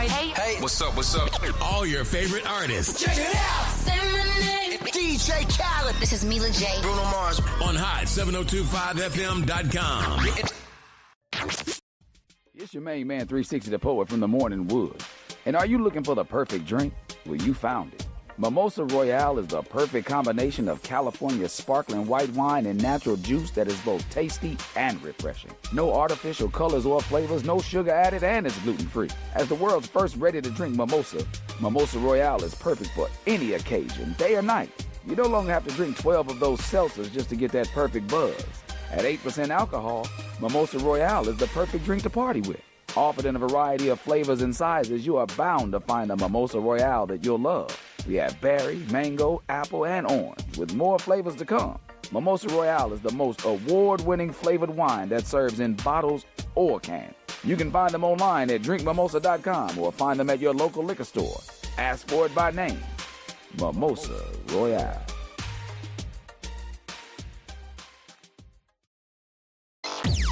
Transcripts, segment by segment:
Hey, what's up? All your favorite artists. Check it out. Say my name. DJ Khaled. This is Mila J. Bruno Mars. On hot7025fm.com. It's your main man, 360 the Poet from the Morning Wood. And are you looking for the perfect drink? Well, you found it. Mimosa Royale is the perfect combination of California sparkling white wine and natural juice that is both tasty and refreshing. No artificial colors or flavors, no sugar added, and it's gluten-free. As the world's first ready-to-drink mimosa, Mimosa Royale is perfect for any occasion, day or night. You no longer have to drink 12 of those seltzers just to get that perfect buzz. At 8% alcohol, Mimosa Royale is the perfect drink to party with. Offered in a variety of flavors and sizes, you are bound to find a Mimosa Royale that you'll love. We have berry, mango, apple, and orange, with more flavors to come. Mimosa Royale is the most award-winning flavored wine that serves in bottles or cans. You can find them online at drinkmimosa.com or find them at your local liquor store. Ask for it by name. Mimosa Royale.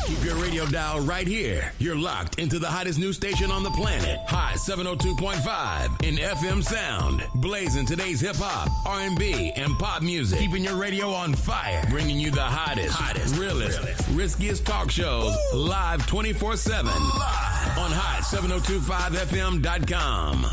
Keep your radio dial right here. You're locked into the hottest news station on the planet. Hot 702.5 in FM sound. Blazing today's hip-hop, R&B, and pop music. Keeping your radio on fire. Bringing you the hottest, realest, riskiest talk shows live 24/7 on hot7025fm.com.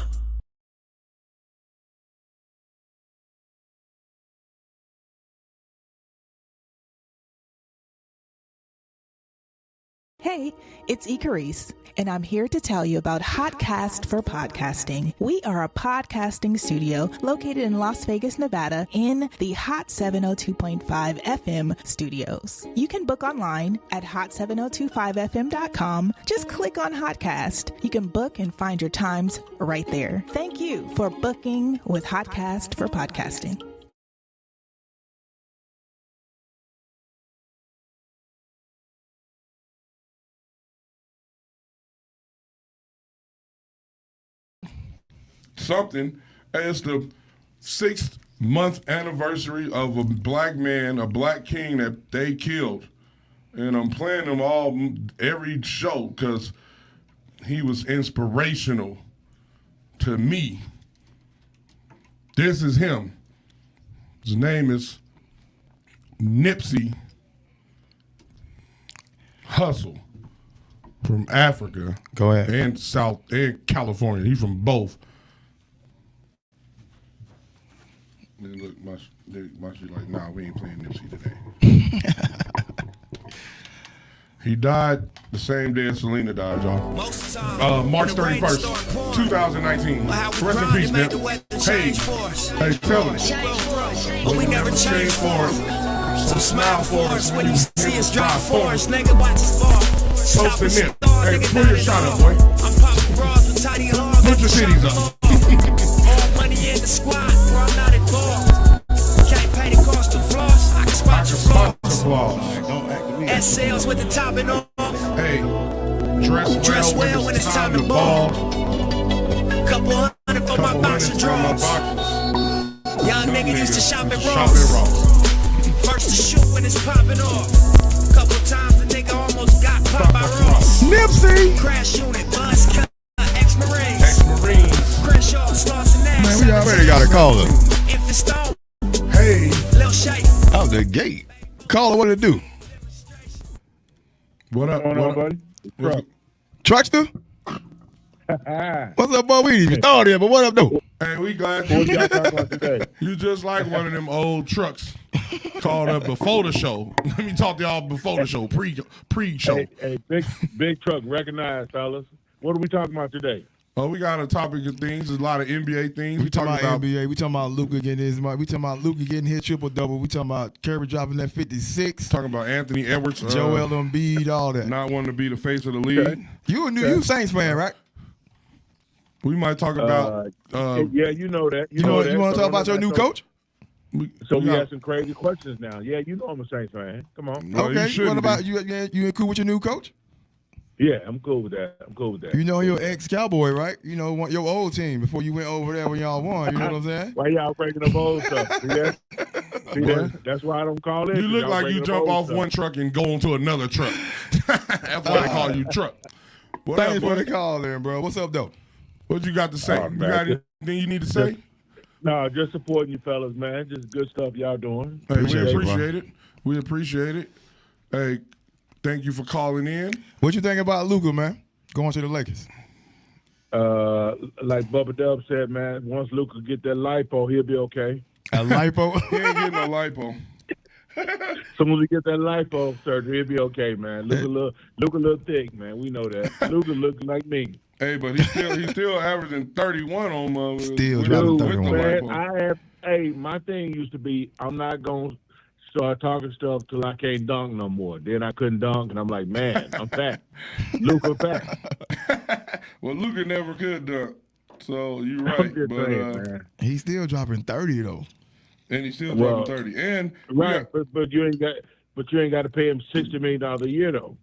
Hey, it's Icarice, and I'm here to tell you about Hotcast for Podcasting. We are a podcasting studio located in Las Vegas, Nevada, in the Hot 702.5 FM studios. You can book online at hot7025fm.com. Just click on Hotcast. You can book and find your times right there. Thank you for booking with Hotcast for Podcasting. Something. It's the 6th month anniversary of a black man, a black king that they killed. And I'm playing them all every show because he was inspirational to me. This is him. His name is Nipsey Hussle from Africa. Go ahead. And California. He's from both. And look, my shit like, nah, we ain't playing Nipsey today. He died the same day as Selena died, y'all. March 31st, 2019. Rest in peace, Nip. Hey, tell me. But we never change for us. So smile for us when you see us drive for us. Nigga, watch us fall. Post the Nip. Hey, pull your shot up, boy. I'm popping bras with tiny hogs. Put your cities up. All money in the squad, bro, I'm not involved. Can't pay the cost to floss. I can spot your flaws. And sales with the topping off. Hey, dress well when it's time to ball. Couple hundred for my boxer draws. Young nigga used to shop at Ross. First to shoot when it's popping off. Couple times the nigga almost got popped by Ross. Nipsey! Crash unit, buzz cut, ex-Marines. Crenshaw, Sloss and Nash. Man, we already got a caller. Infant Stone. Hey. Lil Shay. Out the gate. Caller, what did it do? What up, buddy? Truckster? What's up, boy? We didn't even start here, but what up, though? Hey, we glad you just like one of them old trucks called up before the show. Let me talk to y'all before the show, pre-show. Hey, big truck, recognized, fellas. What are we talking about today? Oh, we got a topic of things. There's a lot of NBA things. We talking about NBA. We talking about Luka getting his money. We talking about Luka getting his triple-double. We talking about Curry dropping that 56. Talking about Anthony Edwards. Joel Embiid, all that. Not wanting to be the face of the league. You Saints fan, right? We might talk about. Yeah, you know that. You want to talk about your new coach? We have some crazy questions now. Yeah, you know I'm a Saints fan. Come on. Well, okay. What about you? You cool with your new coach? Yeah, I'm cool with that. You know your ex-Cowboy, right? You know your old team before you went over there when y'all won. You know what I'm saying? Why y'all breaking up old stuff? That's why I don't call it. You look like you jump off one truck and go onto another truck. That's why they call you truck. Thanks for the call, then, bro. What's up, though? What you got to say? Oh, You man, got anything you need to say? No, just supporting you fellas, man. Just good stuff y'all doing. Hey, we Appreciate it, appreciate it. We appreciate it. Hey, thank you for calling in. What you think about Luka, man? Going to the Lakers. Like Bubba Dub said, man, once Luka get that lipo, he'll be okay. A lipo? He ain't getting no lipo. Soon as he get that lipo surgery, he'll be okay, man. Luka little thick, man. We know that. Luka looks like me. Hey, but he's still averaging 31 on Still with dropping the 31. lipo. My thing used to be, I'm not going to start talking stuff till I can't dunk no more. Then I couldn't dunk, and I'm like, man, I'm fat. Luka fat. Well, Luka never could dunk, so you're I'm right. just But saying, man. He's still dropping 30 though. and he's still dropping 30. And Right, but you ain't got to pay him $60 million a year though.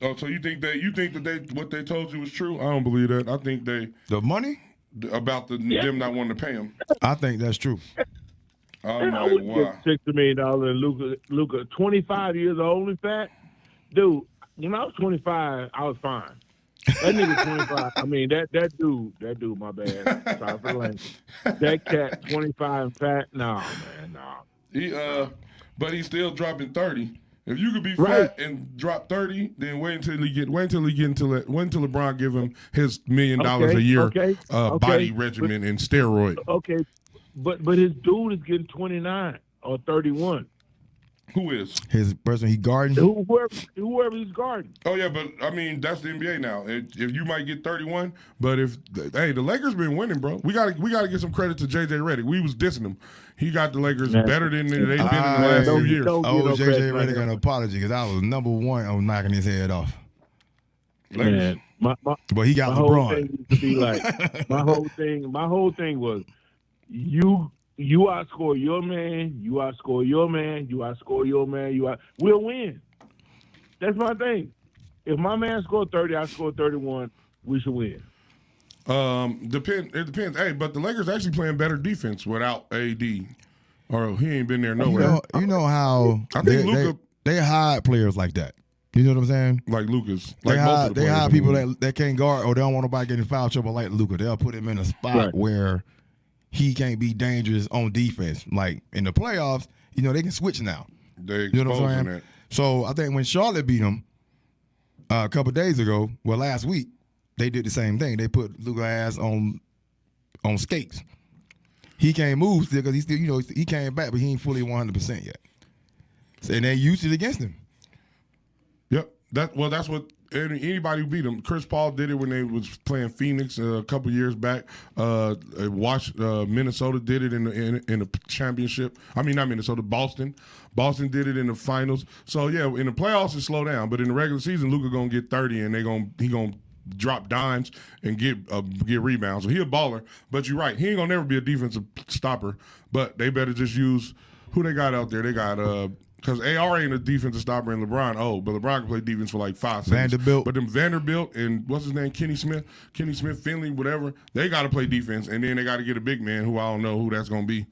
oh, so you think that what they told you was true? I don't believe that. I think The money? about them not wanting to pay him. I think that's true. I'm I like, wouldn't wow. get $60 million and Luka, 25 years old and fat. Dude, when I was 25, I was fine. That nigga 25. I mean, that dude, my bad. Sorry for the language. That cat 25 and fat, nah, man, nah. But he's still dropping 30. If you could be Right. fat and drop 30, then wait until LeBron give him his $1 million a year body regimen and steroid. Okay, but his dude is getting 29 or 31. Who is? His person he guarding. Whoever he's guarding. Oh yeah, but I mean that's the NBA now. If you might get 31, but the Lakers been winning, bro. We gotta get some credit to JJ Redick. We was dissing him. He got the Lakers better than they've been in the last few years. JJ Redick an apology because I was number one on knocking his head off. Man, But he got my whole LeBron. thing used to be like my whole thing was you outscore your man, you outscore your man, you outscore your man, we'll win. That's my thing. If my man scored 30, I scored 31, we should win. It depends. Hey, but the Lakers actually playing better defense without AD. Or he ain't been there nowhere. You know how I think Luka they hide players like that. You know what I'm saying? like Lucas. They Like most of the hide players people in the league. that can't guard or they don't want nobody getting foul trouble like Luka. They'll put him in a spot Right. where he can't be dangerous on defense. Like in the playoffs, they can switch now. They You know what I'm exposing saying? that. So I think when Charlotte beat them a couple days ago, last week, they did the same thing. They put Luka ass on skates. He can't move still because he still, he came back, but he ain't fully 100% yet. And they used it against him. Yep. That's what anybody who beat him. Chris Paul did it when they was playing Phoenix a couple years back. Minnesota did it in the championship. I mean, not Minnesota, Boston. Boston did it in the finals. So yeah, in the playoffs it slow down, but in the regular season, Luka gonna get 30 and he gonna drop dimes and get rebounds. So he a baller. But you're right, he ain't gonna never be a defensive stopper. But they better just use who they got out there. They got because AR ain't a defensive stopper and LeBron. Oh, but LeBron can play defense for like 5 seconds. Vanderbilt. But them Vanderbilt and what's his name, Kenny Smith, Finley, whatever, they got to play defense. And then they got to get a big man who I don't know who that's going to be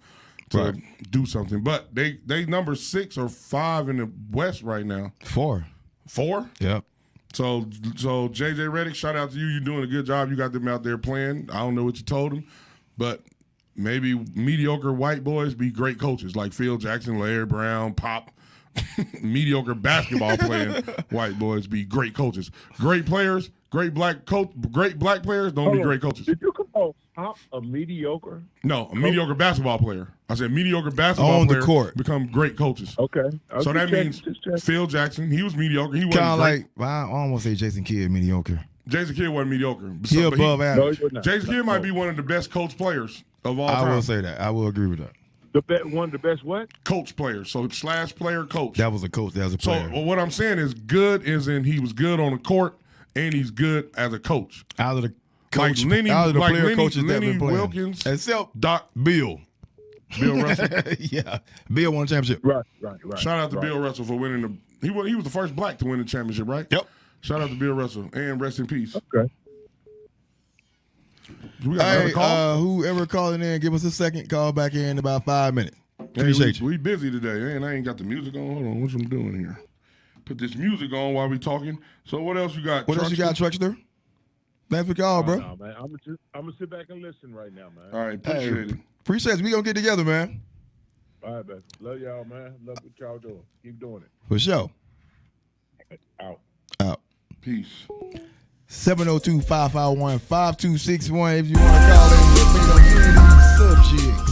to do something. But they number 6 or 5 in the West right now. 4. 4? Yep. So JJ Redick, shout out to you. You're doing a good job. You got them out there playing. I don't know what you told them, but maybe mediocre white boys be great coaches like Phil Jackson, Larry Brown, Pop. Mediocre basketball playing white boys be great coaches. Great players, great black players don't be great coaches. Did you call Pop a mediocre? No, a mediocre basketball player. I said mediocre basketball On the player court. become great coaches. Okay. So that means Phil Jackson, he was mediocre. He wasn't Kind of great. like, I almost say Jason Kidd mediocre. Jason Kidd wasn't mediocre. He above average. No, he was not. Jason Kidd might be one of the best coach players of all time. I will say that. I will agree with that. One of the best what? Coach players. So / player coach. That was a coach. That was a So player. what I'm saying is good is in he was good on the court and he's good as a coach. Out of the Like coach, Lenny, out of the like player Lenny, coaches that Lenny been playing. Wilkins, Except Doc, Bill. Bill Russell. Yeah. Bill won a championship. Right. Shout out to Bill Russell for winning the. He was the first black to win the championship, right? Yep. Shout out to Bill Russell and rest in peace. Okay. We got another Hey, call. whoever calling in, give us a second. Call back in about 5 minutes. Hey, Appreciate you. we busy today, and I ain't got the music on. Hold on, what's I'm doing here? Put this music on while we talking. So what else you got? What else you got, Truckster? Thanks for calling, bro. No, man. I'm gonna sit back and listen right now, man. All right, appreciate it. Appreciate it. We gonna get together, man. All right, man. Love y'all, man. Love what y'all doing. Keep doing it. For sure. Out. Peace. 702-551-5261 if you want to call in your opinion on any subjects.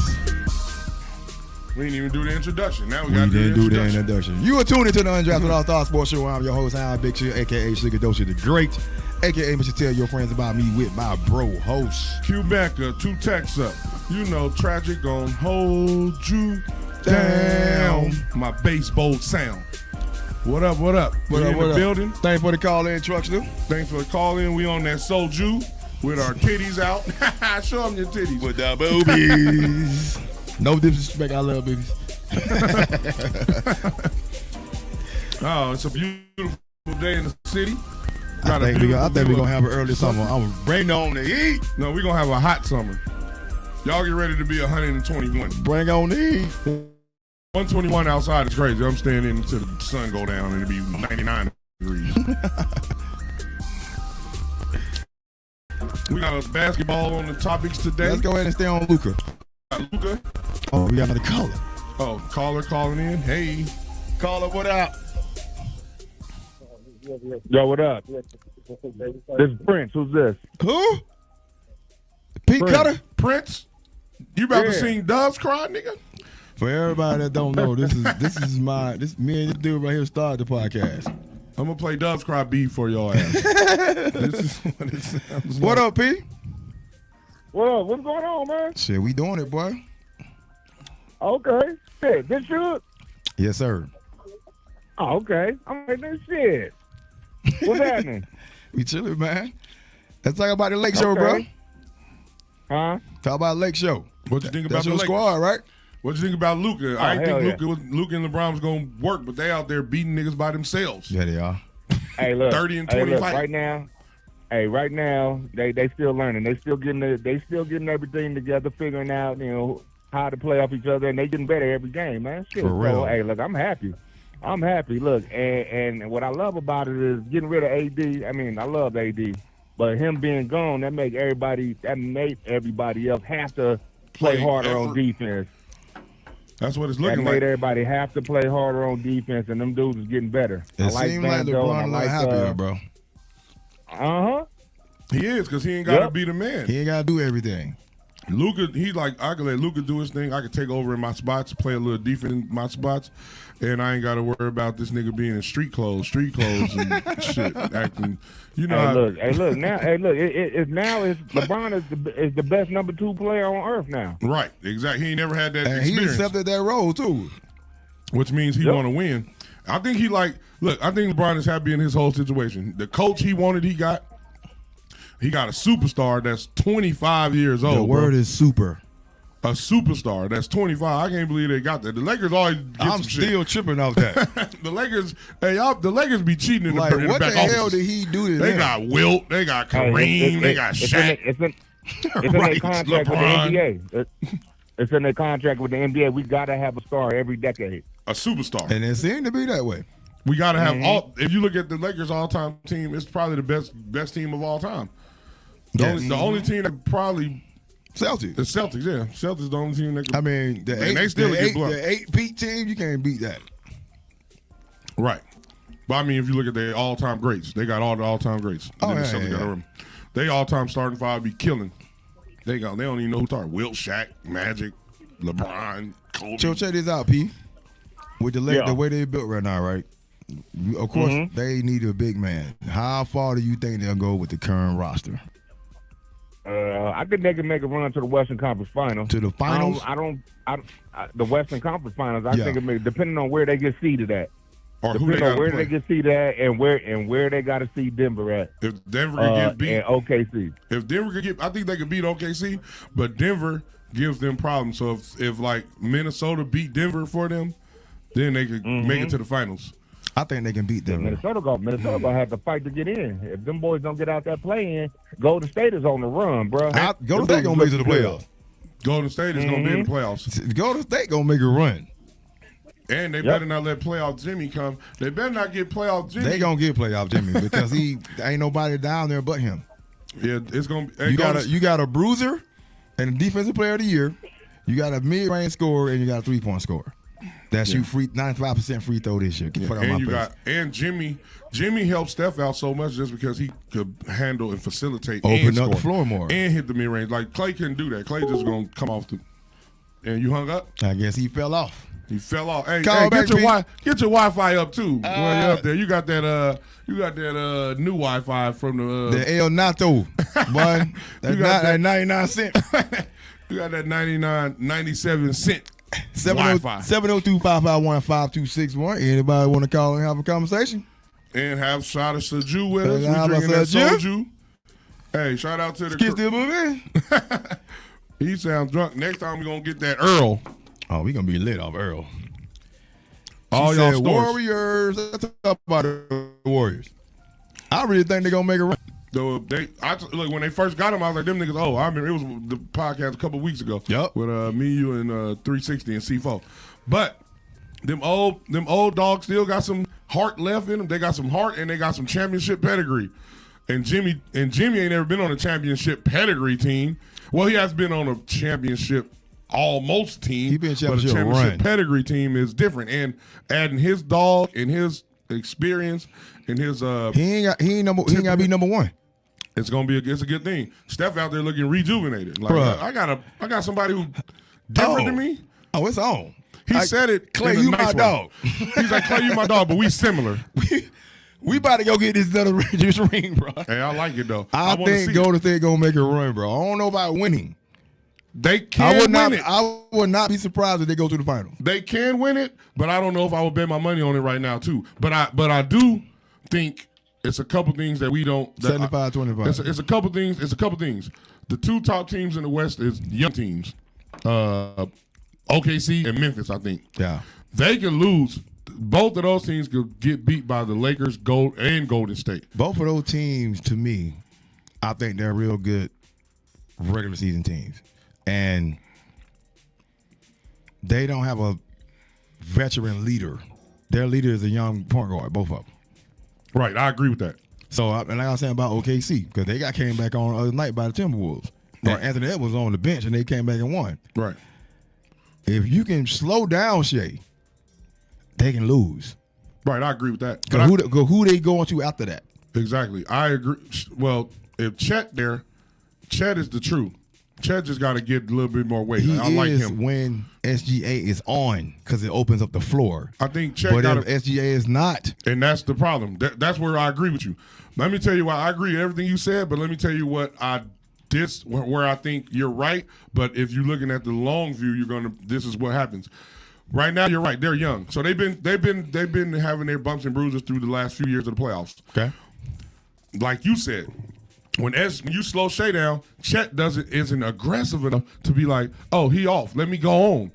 We didn't even do the introduction. Now we We got to didn't do do the the introduction. introduction. You are tuned into the Undrafted Allstarz Sports Show. I'm your host, I'm Big Chill, a.k.a. Sugar Doshi the Great, a.k.a. Mr. Tell Your Friends About Me with my bro host. Q Becca, 2 texts up. You know, tragic gon' hold you down. My baseball sound. What up? What We up, in what the up? building. Thanks for the call in, Truckster. Thanks for the call in. We on that soju with our titties out. Show them your titties. With the boobies. No disrespect, I love babies. Oh, it's a beautiful day in the city. I think we're going to have an early summer. I'm bring on the heat. No, we're going to have a hot summer. Y'all get ready to be 121. Bring on the heat. 121 outside is crazy. I'm staying in until the sun go down and it'll be 99 degrees. We got a basketball on the topics today. Let's go ahead and stay on Luka. Luka. Oh, we got another caller. Oh, caller calling in. Hey. Caller, what up? Yo, what up? This is Prince. Who's this? Who? Pete Prince. Cutter? Prince, you about to Yeah. sing Doves Cry, nigga? For everybody that don't know, this is me and this dude right here started the podcast. I'm going to play Doves Cry B for your ass. This is what it sounds What like. up, P? What up? What's going on, man? Shit, we doing it, boy. Okay. Shit, this should? Yes, sir. Oh, okay. I'm like, this shit. What's happening? We chilling, man. Let's talk about the Lake Show, Okay. bro. Huh? Talk about Lake Show. What you think about That's the your Lakers? squad, right? What you think about Luka? I didn't hell think Luka and LeBron was going to work, but they out there beating niggas by themselves. Yeah, they are. Hey, look. 30 and Hey, 20 look, fight. right now, they still learning. They still getting everything together, figuring out, how to play off each other, and they getting better every game, man. Shit. For real. So, hey, look, I'm happy. Look, and what I love about it is getting rid of AD. I mean, I love AD, but him being gone, that made everybody else have to play harder on defense. That's what it's That looking made like. everybody have to play harder on defense, and them dudes is getting better. It seems like LeBron a lot happier, bro. He is, because he ain't got to Yep. be the man. He ain't got to do everything. Luka, I can let Luka do his thing. I can take over in my spots, play a little defense in my spots, and I ain't got to worry about this nigga being in street clothes and shit, acting. You know, Hey, look. Now, LeBron is the best number 2 player on earth now. right? Exactly. He ain't never had that And he experience, accepted that role, too. which means he Yep. want to win. I think I think LeBron is happy in his whole situation. The coach he wanted, he got. He got a superstar that's 25 years old. The word bro. is super. A superstar that's 25. I can't believe they got that. The Lakers always get I'm some shit. still tripping off that. The Lakers, the Lakers be cheating in Like, the what the back hell office. did he do to They them? got Wilt, they got Kareem, they got Shaq. It's in Right, their contract LeBron. with the NBA. It's in their contract with the NBA. We got to have a star every decade. A superstar. And it seemed to be that way. We got to have all. If you look at the Lakers all-time team, it's probably the best team of all time. Yes. The only team that probably Celtics. the Celtics. Yeah, Celtics the only team that. I mean, the And they still get blown. 8-peat team, you can't beat that. Right. But I mean, if you look at their all-time greats, they got all the all-time greats. Oh, Then the yeah, Celtics yeah, got yeah. them. They all-time starting five be killing. They don't even know who started. Wilt, Shaq, Magic, LeBron, Kobe. So check this out, P. With the Yeah. the way they built right now, right? Of course, Mm-hmm. they need a big man. How far do you think they'll go with the current roster? I think they can make a run to the Western Conference Finals. To the finals? The Western Conference Finals. I Yeah. think it may, depending on where they get seeded at. Or who they Depending on got where to they play. get seeded at and where they got to see Denver at. If Denver could get beat, And OKC. if Denver could get, I think they could beat OKC, but Denver gives them problems. So if like Minnesota beat Denver for them, then they could make it to the finals. I think they can beat them. Minnesota gonna have to fight to get in. If them boys don't get out that play in, Golden State is on the run, bro. Golden State gonna make it to the playoffs. Golden State is going to be in the playoffs. Golden State gonna make a run. And they better not let playoff Jimmy come. They better not get playoff Jimmy. They gonna get playoff Jimmy because he ain't nobody down there but him. Yeah, it's gonna. You got a bruiser and a defensive player of the year. You got a mid-range scorer and you got a 3-point scorer. That shoot 95% free throw this year. And Jimmy helped Steph out so much just because he could handle and facilitate, open and up score, the floor more, and hit the mid range. Like Clay couldn't do that. Clay just gonna come off the. And you hung up. I guess he fell off. He fell off. Hey, Get your Wi-Fi up too. When you're up there, you got that new Wi-Fi from the El Nato, boy. That 99 cent. You got that 97 cent. 702-551-5261. Anybody want to call and have a conversation? And have shot of soju with us. We're drinking that soju. Hey, shout out to the crew. He sounds drunk. Next time we're going to get that Earl. Oh, we going to be lit off Earl. All y'all stores. Warriors. Let's talk about the Warriors. I really think they're going to make a run. Look, when they first got him, I was like, them niggas, I remember it was the podcast a couple weeks ago. Yep. With me, you, and 360 and C4. But them old dogs still got some heart left in them. They got some heart and they got some championship pedigree. And Jimmy ain't never been on a championship pedigree team. Well, he has been on a championship almost team. He been but a championship pedigree team is different. And adding his dog and his experience and his he ain't got to be number one. It's a good thing. Steph out there looking rejuvenated. Like, I got somebody who different than me. Oh, it's on. He said it. Clay, you my dog. He's like, Clay, you my dog, but we similar. We about to go get this ring, bro. Hey, I like it though. I think Golden State gonna make a run, bro. I don't know about winning. They can win it. I would not be surprised if they go to the finals. They can win it, but I don't know if I would bet my money on it right now too. But I do think it's a couple things that we don't. 75-25. It's a couple things. It's a couple things. The two top teams in the West is young teams, OKC and Memphis. I think. Yeah. They can lose. Both of those teams could get beat by the Lakers, and Golden State. Both of those teams, to me, I think they're real good regular season teams, and they don't have a veteran leader. Their leader is a young point guard. Both of them. Right, I agree with that. So, and like I was saying about OKC, because they came back on the other night by the Timberwolves. Right. Anthony Edwards was on the bench, and they came back and won. Right. If you can slow down Shea, they can lose. Right, I agree with that. But who they going to after that? Exactly. I agree. Well, if Chet there, Chet is the truth. Chet just got to get a little bit more weight. He I like him. When SGA is on, because it opens up the floor. I think Chet But if SGA is not. And that's the problem. That's where I agree with you. Let me tell you why I agree with everything you said, but let me tell you what where I think you're right. But if you're looking at the long view, this is what happens. Right now, you're right. They're young, so they've been having their bumps and bruises through the last few years of the playoffs. Okay, like you said, when you slow Shea down, Chet isn't aggressive enough to be like, oh, he off. Let me go on,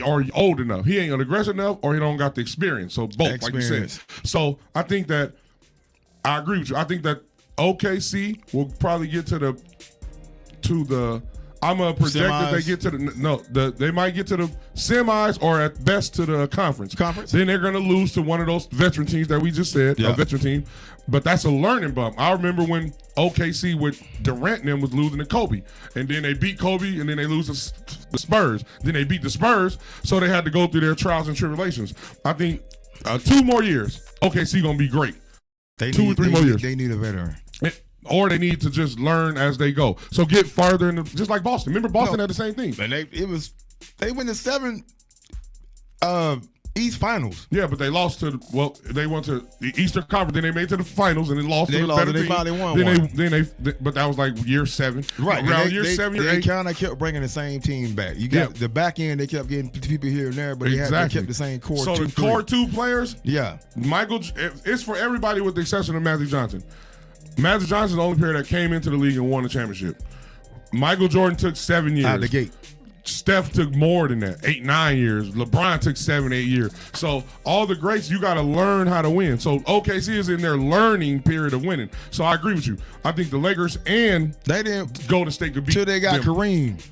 or old enough. He ain't aggressive enough, or he don't got the experience. So both, like you said. So I think that I agree with you. I think that OKC will probably get to the. I'm gonna project that they get to they might get to the semis or at best to the conference. Then they're gonna lose to one of those veteran teams that we just said, a veteran team. But that's a learning bump. I remember when OKC with Durant and them was losing to Kobe, and then they beat Kobe, and then they lose to the Spurs. Then they beat the Spurs, so they had to go through their trials and tribulations. I think 2 more years, OKC gonna be great. 2 or 3 more years. They need a veteran. Or they need to just learn as they go. So get farther in just like Boston. Remember Boston had the same thing. And they went to 7 East Finals. Yeah, but they lost they went to the Eastern Conference, then they made it to the finals and then lost to the better team. Finally won but that was like year 7. Right. Around year 7, year 8. They kind of kept bringing the same team back. You got the back end, they kept getting people here and there, but they kept the same core. So the core 2 players, yeah. It's for everybody with the exception of Magic Johnson. Magic Johnson's the only player that came into the league and won a championship. Michael Jordan took 7 years. Out the gate. Steph took more than that, 8, 9 years. LeBron took 7, 8 years. So all the greats, you got to learn how to win. So OKC is in their learning period of winning. So I agree with you. I think the Lakers and they didn't Golden State could beat till they got them. Kareem.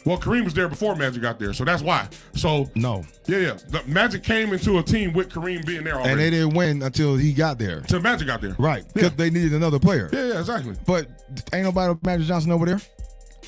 Well, Kareem was there before Magic got there, so that's why. So No. yeah. The Magic came into a team with Kareem being there already. And they didn't win until he got there. Till Magic got there. Right. Because they needed another player. Yeah, exactly. But ain't nobody with Magic Johnson over there?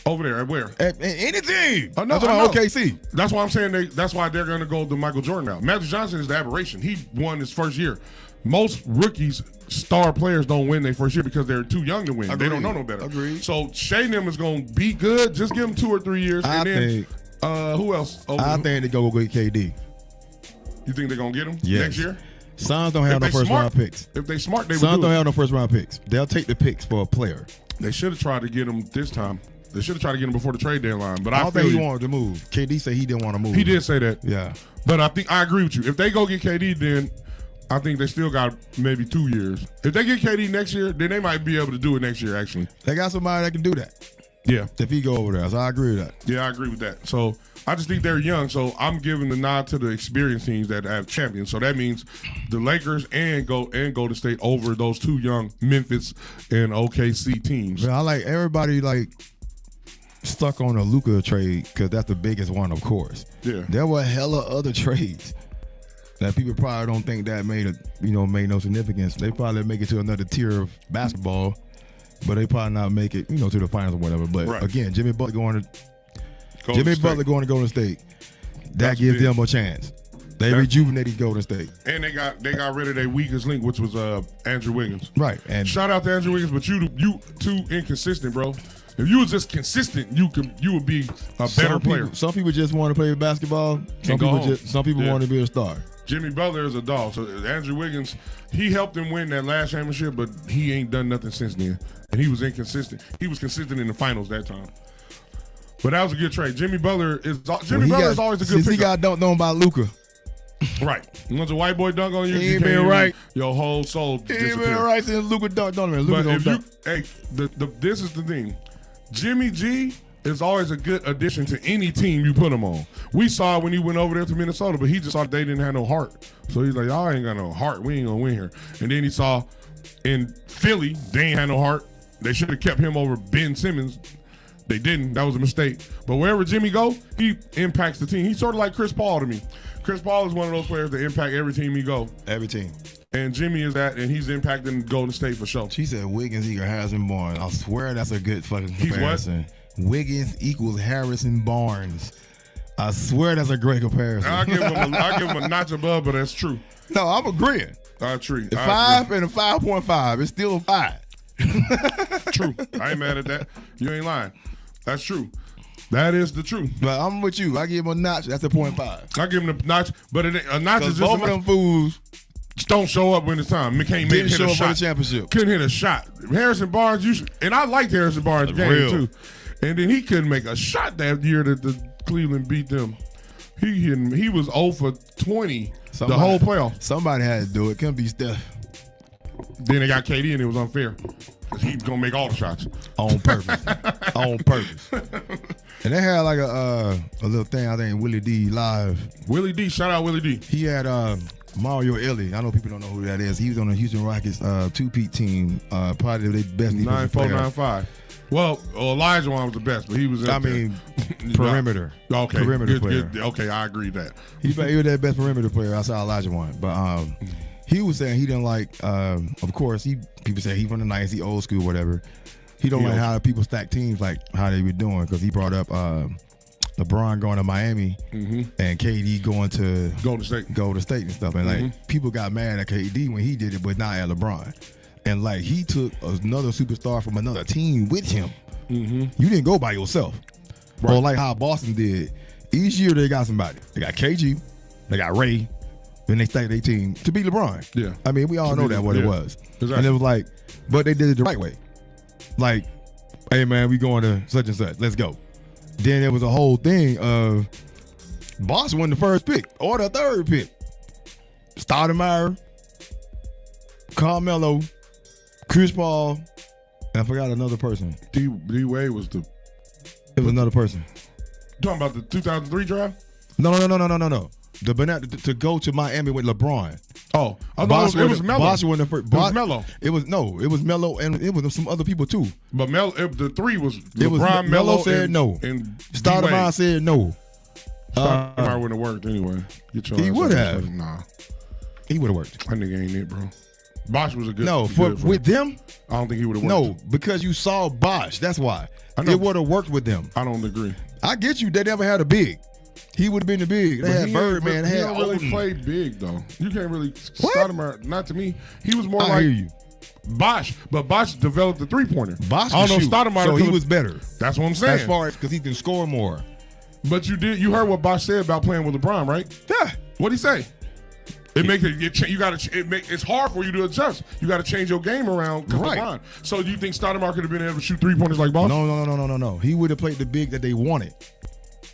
Over there, at where? At any team. I know, That's why OKC. That's why I'm saying that's why they're going to go to Michael Jordan now. Magic Johnson is the aberration. He won his first year. Most rookies, star players don't win their first year because they're too young to win. Agreed. They don't know no better. Agreed. So Shea and them is going to be good. Just give them 2 or 3 years. I and then, think. Who else? I think they go with KD. You think they're going to get him Yes. next year? Suns don't have no first round picks. If they smart, they would Suns do don't it. have no first round picks. They'll take the picks for a player. They should have tried to get him this time. They should have tried to get him before the trade deadline. But I I don't feel think he you. wanted to move. KD said he didn't want to move. He did say that. Yeah. But I think I agree with you. If they go get KD, then I think they still got maybe 2 years. If they get KD next year, then they might be able to do it next year, actually. They got somebody that can do that Yeah. if he go over there. So I agree with that. Yeah, I agree with that. So I just think they're young. So I'm giving the nod to the experienced teams that have champions. So that means the Lakers and Golden State over those 2 young Memphis and OKC teams. But I like everybody stuck on a Luka trade because that's the biggest one, of course. Yeah. There were hella other trades that people probably don't think that made no significance. They probably make it to another tier of basketball, but they probably not make it, to the finals or whatever. But Right. again, Jimmy Butler going to Golden State. Golden State. That That's gives big. them a chance. They rejuvenated Golden State. And they got rid of their weakest link, which was Andrew Wiggins. Right. And Shout out to Andrew Wiggins, but you too inconsistent, bro. If you was just consistent, you would be a better player. Some people just want to play basketball. Some go home. people Yeah. want to be a star. Jimmy Butler is a dog. So Andrew Wiggins, he helped them win that last championship, but he ain't done nothing since then. And he was inconsistent. He was consistent in the finals that time. But that was a good trade. Jimmy Butler is always a good Since he pickup. got dunked on by Luka. Right. Once a white boy dunk on you, He you ain't can't been even- right. Your whole soul He ain't been disappears. right since Luka dunked on him. But if you, this is the thing. Jimmy G is always a good addition to any team you put him on. We saw it when he went over there to Minnesota, but he just thought they didn't have no heart. So he's like, y'all ain't got no heart. We ain't gonna win here. And then he saw in Philly, they ain't had no heart. They should have kept him over Ben Simmons. They didn't. That was a mistake. But wherever Jimmy go, he impacts the team. He's sort of like Chris Paul to me. Chris Paul is one of those players that impact every team he go. Every team. And Jimmy is that, and he's impacting Golden State for sure. She said Wiggins equals Harrison Barnes. I swear that's a good fucking He's what? comparison. Wiggins equals Harrison Barnes. I swear that's a great comparison. I'll give him a notch above, but that's true. No, I'm agreeing. I agree. A 5 and a 5.5. It's still a 5. True. I ain't mad at that. You ain't lying. That's true. That is the truth. But I'm with you. I give him a notch. That's a 0.5. I give him a notch, but a notch is Because just both of enough. them fools Don't show up when it's time. Can't didn't hit show a up for the shot. championship. Couldn't hit a shot. Harrison Barnes, and I liked Harrison Barnes' game real. too. And then he couldn't make a shot that year that the Cleveland beat them. He was 0 for 20 the whole playoff. Somebody had to do it. Couldn't be Steph. Then they got KD and it was unfair. Because he was going to make all the shots. On purpose. On purpose. And they had like a little thing, I think, Willie D live. Willie D, shout out Willie D. He had Mario Elie. I know people don't know who that is. He was on the Houston Rockets two-peat team. Probably their best defensive player. 9495. Well, Elijah was the best, but he was. Perimeter. Okay, perimeter good, player. Okay, I agree with that. He was that best perimeter player. I saw Elijah one, but he was saying he didn't like. Of course, people say he from the 90s, he old school, whatever. He don't like how people stack teams, like how they were doing, because he brought up LeBron going to Miami and KD going to Golden State and stuff, and like people got mad at KD when he did it, but not at LeBron. And like he took another superstar from another team with him. You didn't go by yourself. Right. Or like how Boston did. Each year they got somebody. They got KG, they got Ray, then they stacked their team to beat LeBron. Yeah. I mean, we all know that what it was. Exactly. And it was like, but they did it the right way. Like, hey man, we going to such and such. Let's go. Then there was a whole thing of Boston won the first pick or the third pick. Stoudemire, Carmelo, Chris Paul, and I forgot another person. D Wade was the. It was another person. You talking about the 2003 draft? No. To go to Miami with LeBron. Oh, I thought it was Melo. Bosh wasn't the first. It was Melo. It was Melo, and it was some other people too. But the three was It was LeBron, Melo said no. And Stoudemire said no. Stoudemire wouldn't have worked anyway. He would have. Nah, he would have worked. that nigga ain't it, bro. Bosh was a good. No, with them. I don't think he would have worked. No, because you saw Bosh. That's why. It would have worked with them. I don't agree. I get you. They never had a big. He would have been the big. They had Birdman. They He had don't really Odin. play big though. You can't really. What? Stoudemire, not to me. He was more I like hear you. Bosh, but Bosh developed the 3-pointer. Bosh I don't know shoot, Stoudemire. so he was better. That's what I'm saying. As far as because he can score more. But you heard what Bosh said about playing with LeBron, right? Yeah. What'd he say? It makes it's hard for you to adjust. You got to change your game around Right. LeBron. So do you think Stoudemire could have been able to shoot 3-pointers like Bosh? No. He would have played the big that they wanted.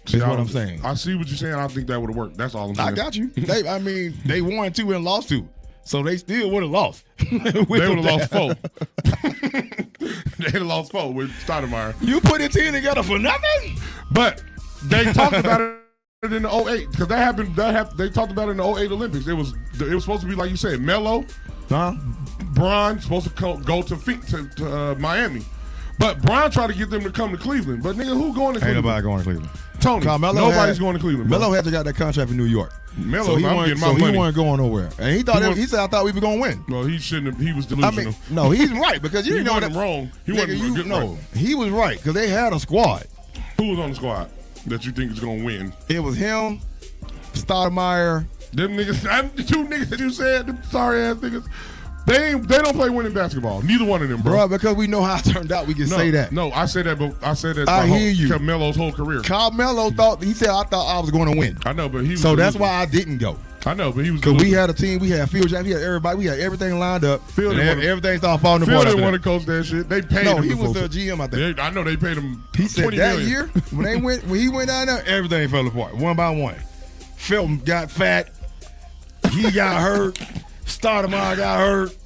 See, That's what I'm saying. I see what you're saying. I think that would have worked. That's all I'm saying. I got you. They won 2 and lost 2. So they still would have lost. They would have lost 4. They had lost 4 with Stoudemire. You put a team together for nothing? But they talked about it in the 08 because that happened. They talked about it in the 08 Olympics. It was supposed to be like you said, Melo, Bron supposed to go to Miami. But Bron tried to get them to come to Cleveland. But nigga, who going to Cleveland? Ain't nobody going to Cleveland. Tony, nobody's going to Cleveland. Bro. Melo had to got that contract in New York. Melo, he I'm wasn't, getting my money. He wasn't going nowhere. And he said, I thought we were going to win. Well, he shouldn't have. He was delusional. No, he's right because you he didn't know wasn't that. wrong. He wasn't good. No, he was right because they had a squad. Who was on the squad that you think is going to win? It was him, Stoudemire. Them niggas, the 2 niggas that you said, them sorry ass niggas. They don't play winning basketball. Neither one of them, bro. Because we know how it turned out, we can say that. No, I said that. But I said that. I hear you. Carmelo's whole career. Carmelo said I thought I was going to win. I know, but he was. So that's why I didn't go. I know, but he was. Because we had a team, we had Phil Jackson, we had everybody, we had everything lined up. Everything started falling apart. Phil didn't want to coach that shit. They paid him. No, he was the GM, I think. I know they paid him. He said $20 that million. year when he went down there, everything fell apart one by one. Felton got fat. He got hurt. Stoudemire got hurt.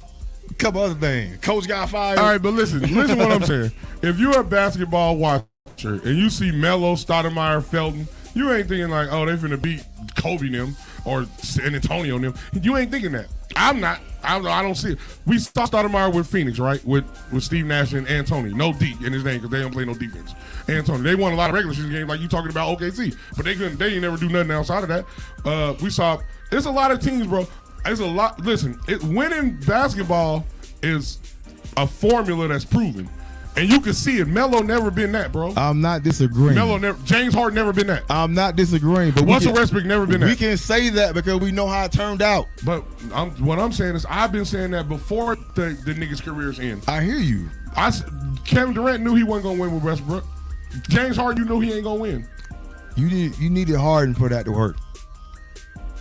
A couple other things. Coach got fired. All right, but listen what I'm saying. If you're a basketball watcher and you see Melo, Stoudemire, Felton, you ain't thinking like, oh, they finna beat Kobe and them or San Antonio and them. You ain't thinking that. I'm not. I don't see it. We saw Stoudemire with Phoenix, right? With Steve Nash and Anthony. No D in his name because they don't play no defense. Anthony. They won a lot of regular season games like you talking about OKC. But they didn't never do nothing outside of that. We saw there's a lot of teams, bro. There's a lot. Listen, winning basketball is a formula that's proven. And you can see it. Melo never been that, bro. I'm not disagreeing. James Harden never been that. I'm not disagreeing. But Russell Westbrook never been that. We can say that because we know how it turned out. But what I'm saying is I've been saying that before the niggas' careers end. I hear you. Kevin Durant knew he wasn't going to win with Westbrook. James Harden, you knew he ain't going to win. You needed Harden for that to work.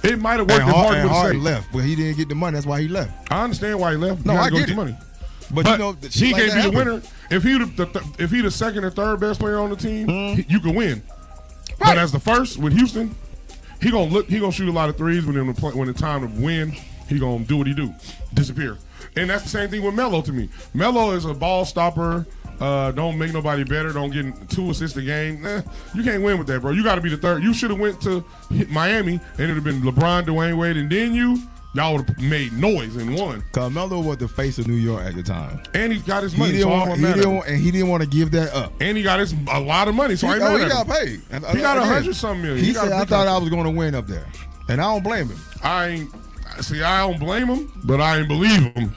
It might have worked if Harden would have Harden left, but he didn't get the money. That's why he left. I understand why he left. No, I get the it. money. But you know, he like can't be the winner. If he the second or third best player on the team, you can win. Right. But as the first with Houston, he gonna shoot a lot of threes when it's time to win. He gonna do what he do, disappear. And that's the same thing with Melo to me. Melo is a ball stopper. Don't make nobody better. Don't get 2 assists a game. You can't win with that, bro. You got to be the third. You should have went to Miami and it'd have been LeBron, Dwayne Wade, and then y'all would have made noise and won. Carmelo was the face of New York at the time. And he got his money. He didn't want to give that up. And he got a lot of money. So he got paid. He got 100-something million. He said, I thought I was going to win up there. And I don't blame him. I don't blame him, but I ain't believe him.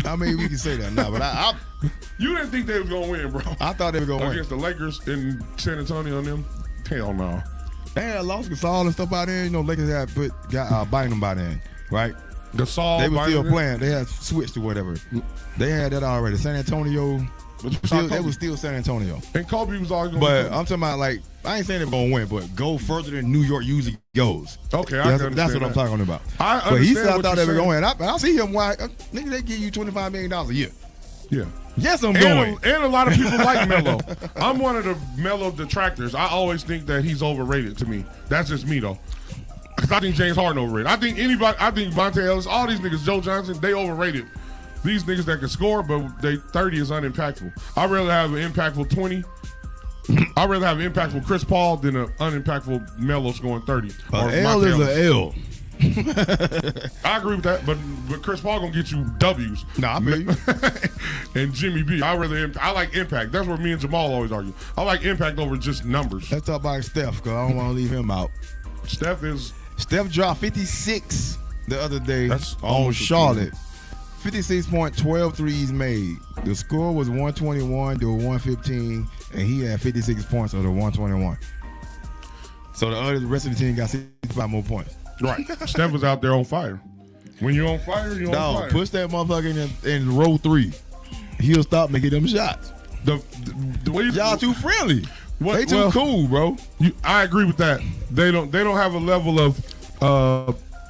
I mean, we can say that now, but you didn't think they was going to win, bro. I thought they were going to win. Against the Lakers in San Antonio and them? Hell no. They had lost Gasol and stuff out there. You know, Lakers got Bynum by then, right? Gasol, they were still playing. They had switched or whatever. They had that already. San Antonio, they was still San Antonio. And Kobe was always going to win. But I'm talking about, like, I ain't saying they're going to win, but go further than New York usually goes. Okay, that's what I'm talking about. But he said I thought they were going to win. I see him. Why? Nigga, they give you $25 million a year. Yeah. Yes, I'm going. And a lot of people like Melo. I'm one of the Melo detractors. I always think that he's overrated to me. That's just me, though. Because I think James Harden overrated. I think Vontae Ellis, all these niggas, Joe Johnson, they overrated. These niggas that can score, but they 30 is unimpactful. I'd rather have an impactful 20. I'd rather have an impactful Chris Paul than an unimpactful Melo scoring 30. L is an L. I agree with that, but Chris Paul gonna get you W's. Nah, I feel you. And Jimmy B. I like impact. That's where me and Jamal always argue. I like impact over just numbers. Let's talk about Steph, because I don't want to leave him out. Steph dropped 56 the other day That's on almost Charlotte. 56 point, 12 threes made. The score was 121 to 115, and he had 56 points of the 121. So the rest of the team got 65 more points. Right. Steph was out there on fire. When you're on fire, you're on fire. Push that motherfucker in row 3. He'll stop making them shots. The way Y'all too friendly. They too cool, bro. I agree with that. They don't have a level of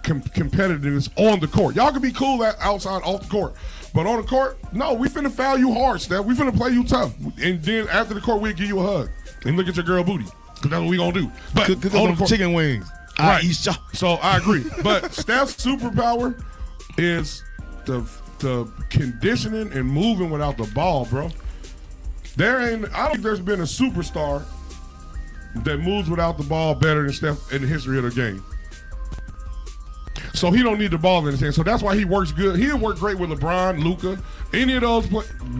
competitiveness on the court. Y'all can be cool outside off the court, but on the court, no. We finna foul you hard, Steph. We finna play you tough, and then after the court, we'll give you a hug and look at your girl booty, because that's what we gonna do. But on the court, chicken wings. Right. So I agree. But Steph's superpower is the conditioning and moving without the ball, bro. I don't think there's been a superstar that moves without the ball better than Steph in the history of the game. So he don't need the ball in his hand. So that's why he works good. He'll work great with LeBron, Luka, any of those,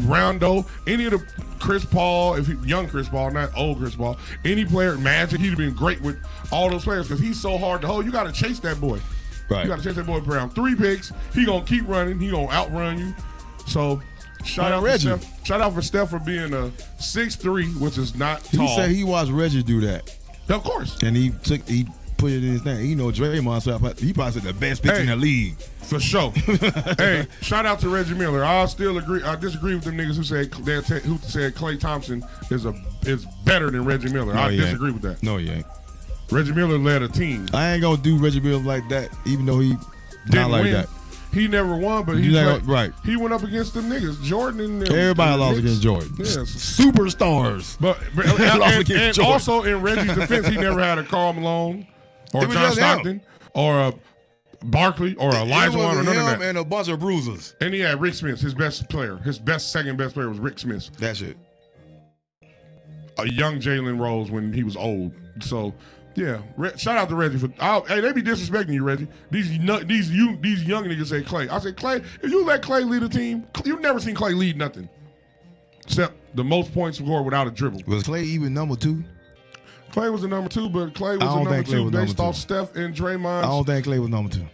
Rondo, any of the Chris Paul, young Chris Paul, not old Chris Paul, any player, Magic, he'd have been great with all those players because he's so hard to hold. You got to chase that boy. Right. You got to chase that boy around 3 picks. He going to keep running. He going to outrun you. So shout out Reggie. Shout out for Steph for being a 6'3", which is not tall. He said he watched Reggie do that. Of course. And he put it in his thing. You know, Draymond, so he probably said the best pitcher in the league. For sure. Hey, shout out to Reggie Miller. I disagree with them niggas who said Klay Thompson is better than Reggie Miller. I disagree with that. No, he ain't. Reggie Miller led a team. I ain't gonna do Reggie Miller like that, even though he didn't not like win. that. He never won, but he went up against them niggas. Jordan and them. Everybody lost against Jordan. Yes. Superstars. But and also in Reggie's defense, he never had a Karl Malone or John Stockton or a Barkley or a Elijah Wan or none of that. And a bunch of bruisers. And he had Rick Smith, his best player. His second best player was Rick Smith. That's it. A young Jalen Rose when he was old. So, yeah. Shout out to Reggie for. Hey, they be disrespecting you, Reggie. These young niggas say Klay. I say Klay. If you let Klay lead a team, you've never seen Klay lead nothing except the most points scored without a dribble. Was Klay even number 2? Klay was the number 2, but Klay was the number 2 based off Steph and Draymond's. I don't think Klay was number 2.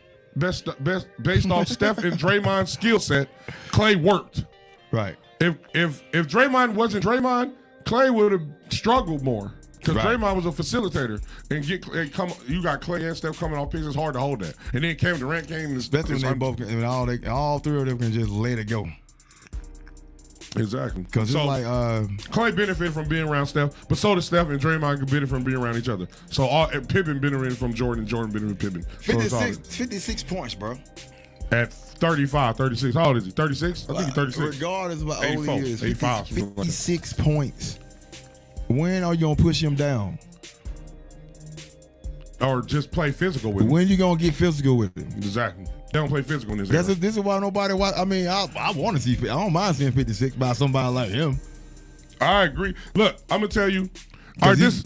Based off Steph and Draymond's skill set, Klay worked. Right. If Draymond wasn't Draymond, Klay would have struggled more because Draymond was a facilitator and you got Klay and Steph coming off picks. It's hard to hold that. And then Kevin Durant came. Especially when they both can, all 3 of them can just let it go. Exactly. Because it's like Klay benefited from being around Steph, but so did Steph and Draymond could benefit from being around each other. So Pippen benefited from Jordan, and Jordan benefited from Pippen. 56 points, bro. At 35, 36. How old is he? 36? I think he's 36. Regardless of how old he is, 85. 56 points. When are you going to push him down? Or just play physical with him. When you going to get physical with him? Exactly. They don't play physical in this era. This is why nobody watch. I mean, I want to see. I don't mind seeing 56 by somebody like him. I agree. Look, I'm going to tell you. All right, this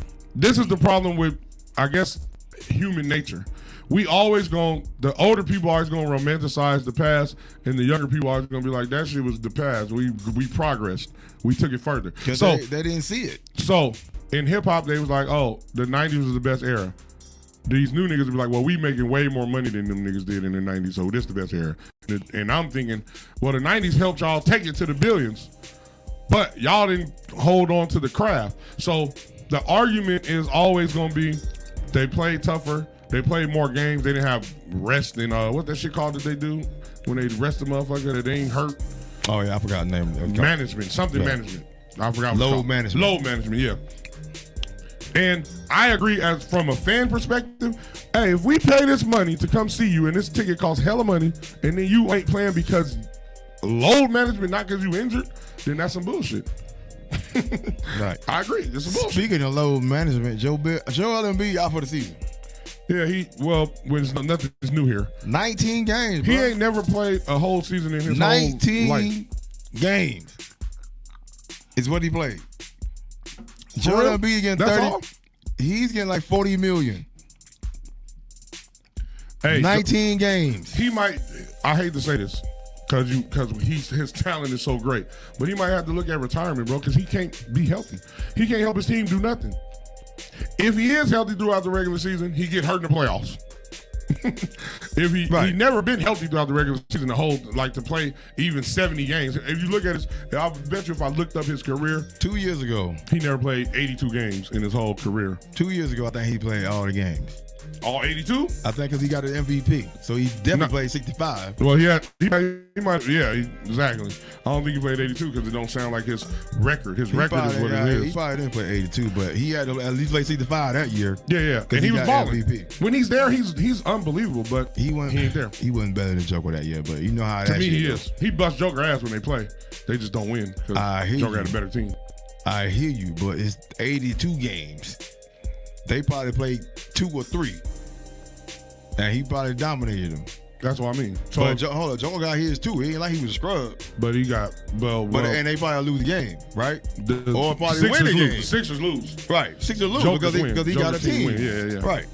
is the problem with, I guess, human nature. The older people always going to romanticize the past, and the younger people always going to be like, that shit was the past. We progressed. We took it further. So they didn't see it. So in hip-hop, they was like, oh, the 90s was the best era. These new niggas be like, well, we making way more money than them niggas did in the 90s, so this the best era. And I'm thinking, well, the 90s helped y'all take it to the billions, but y'all didn't hold on to the craft. So the argument is always going to be they played tougher. They played more games. They didn't have rest and what that shit called that they do when they rest the motherfucker that they ain't hurt. Oh yeah, I forgot the name. Management, management. I forgot. Load management. Load management. Yeah. And I agree, as from a fan perspective, hey, if we pay this money to come see you and this ticket costs hella money, and then you ain't playing because load management, not because you injured, then that's some bullshit. Right. I agree. This is bullshit. Speaking of load management, Joel Embiid out for the season. Yeah, nothing is new here. 19 games, bro. He ain't never played a whole season in his whole life. 19 games is what he played. Joel Embiid getting 30. He's getting like $40 million. Hey, 19 games. He might. I hate to say this because his talent is so great, but he might have to look at retirement, bro, because he can't be healthy. He can't help his team do nothing. If he is healthy throughout the regular season, he get hurt in the playoffs. If he never been healthy throughout the regular season to play even 70 games. If you look at his, I bet you if I looked up his career 2 years ago, he never played 82 games in his whole career. 2 years ago, I think he played all the games. All 82? I think because he got an MVP, so he definitely played 65. Well, he might, exactly. I don't think he played 82 because it don't sound like his record. His record is what it is. He probably didn't play 82, but he had to at least play 65 that year. Yeah, and he was balling. MVP. When he's there, he's unbelievable, but he ain't there. He wasn't better than Joker that year, but you know how to me he is. He busts Joker ass when they play. They just don't win because Joker had a better team. I hear you, but it's 82 games. They probably played 2 or 3. And he probably dominated them. That's what I mean. So but hold on, Joker got his too. He ain't like he was a scrub. But he got and they probably lose the game, right? Or probably Sixers win the game. The Sixers lose. Right. Sixers lose because he got a team. Yeah. Right.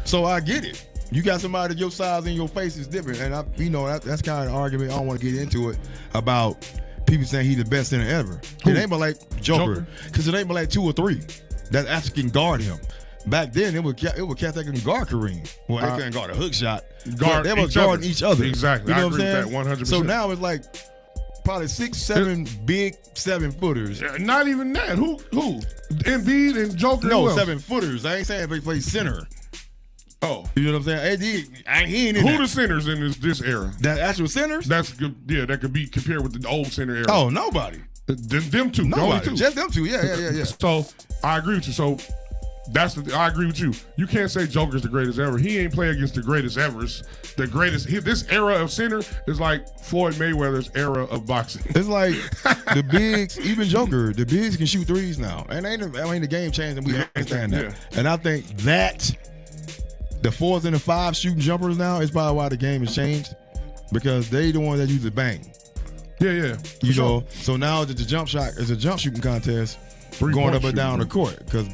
So I get it. You got somebody your size and your face is different, and that's kind of an argument. I don't want to get into it about people saying he's the best center ever. Who? It ain't but like Joker, because it ain't but like 2 or 3 that actually can guard him. Back then, it was cats that can guard Kareem. Well, they couldn't guard a hook shot. They were guarding each other. Exactly. You know I agree with that 100%. So now it's like probably 6, 7 big 7-footers. Not even that. Who? Embiid and Joker? No, 7-footers. I ain't saying they play center. Oh. You know what I'm saying? He ain't in Who the centers in this era? That actual centers? That's good. Yeah, that could be compared with the old center era. Oh, nobody. Them two. Nobody. Just them two. Yeah. So I agree with you. So I agree with you. You can't say Joker's the greatest ever. He ain't play against the greatest evers. The greatest. This era of center is like Floyd Mayweather's era of boxing. It's like the bigs, even Joker, the bigs can shoot threes now. And the game changed and we understand that. Yeah. And I think that the 4s and the 5s shooting jumpers now is probably why the game has changed. Because they the ones that use the bang. Yeah. You know, so now the jump shot is a jump shooting contest going up and down the court. Because